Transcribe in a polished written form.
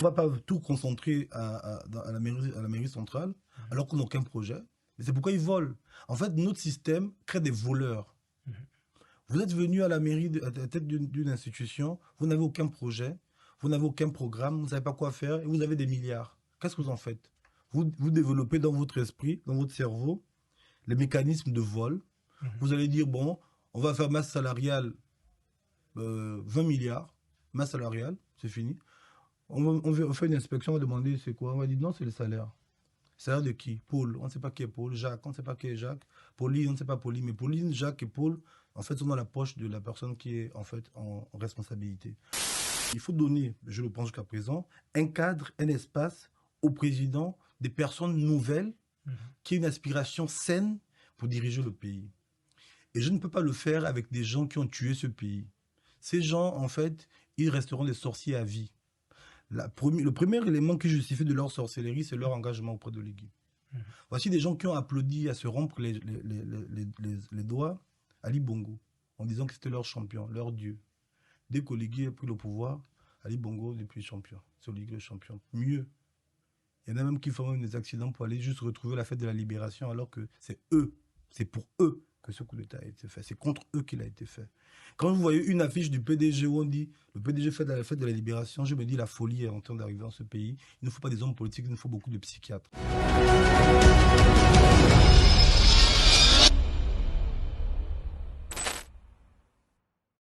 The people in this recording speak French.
On ne va pas tout concentrer à la mairie centrale, alors qu'on n'a aucun projet. Et c'est pourquoi ils volent. En fait, notre système crée des voleurs. Vous êtes venu à la mairie, à la tête d'une institution, vous n'avez aucun projet, vous n'avez aucun programme, vous ne savez pas quoi faire, et vous avez des milliards. Qu'est-ce que vous en faites? Vous développez dans votre esprit, dans votre cerveau, les mécanismes de vol. Vous allez dire, bon, on va faire masse salariale, 20 milliards, masse salariale, c'est fini. On fait une inspection, on va demander c'est quoi? On va dire non, c'est le salaire. Salaire de qui? Paul, on ne sait pas qui est Paul. Jacques, on ne sait pas qui est Jacques. Pauline, on ne sait pas Pauline. Mais Pauline, Jacques et Paul, en fait, sont dans la poche de la personne qui est en fait en responsabilité. Il faut donner, je le pense jusqu'à présent, un cadre, un espace au président des personnes nouvelles qui aient une aspiration saine pour diriger le pays. Et je ne peux pas le faire avec des gens qui ont tué ce pays. Ces gens, en fait, ils resteront des sorciers à vie. Le premier élément qui justifie de leur sorcellerie, c'est leur engagement auprès de l'Église. Voici des gens qui ont applaudi à se rompre les doigts à Ali Bongo, en disant que c'était leur champion, leur dieu. Dès qu'Oligui a pris le pouvoir, Ali Bongo n'est plus champion. C'est Oligui le champion. Mieux. Il y en a même qui font des accidents pour aller juste retrouver la fête de la libération, alors que c'est eux, c'est pour eux que ce coup d'État a été fait. C'est contre eux qu'il a été fait. Quand vous voyez une affiche du PDG où on dit le PDG fait la fête de la libération, je me dis la folie est en train d'arriver dans ce pays. Il ne faut pas des hommes politiques, il nous faut beaucoup de psychiatres.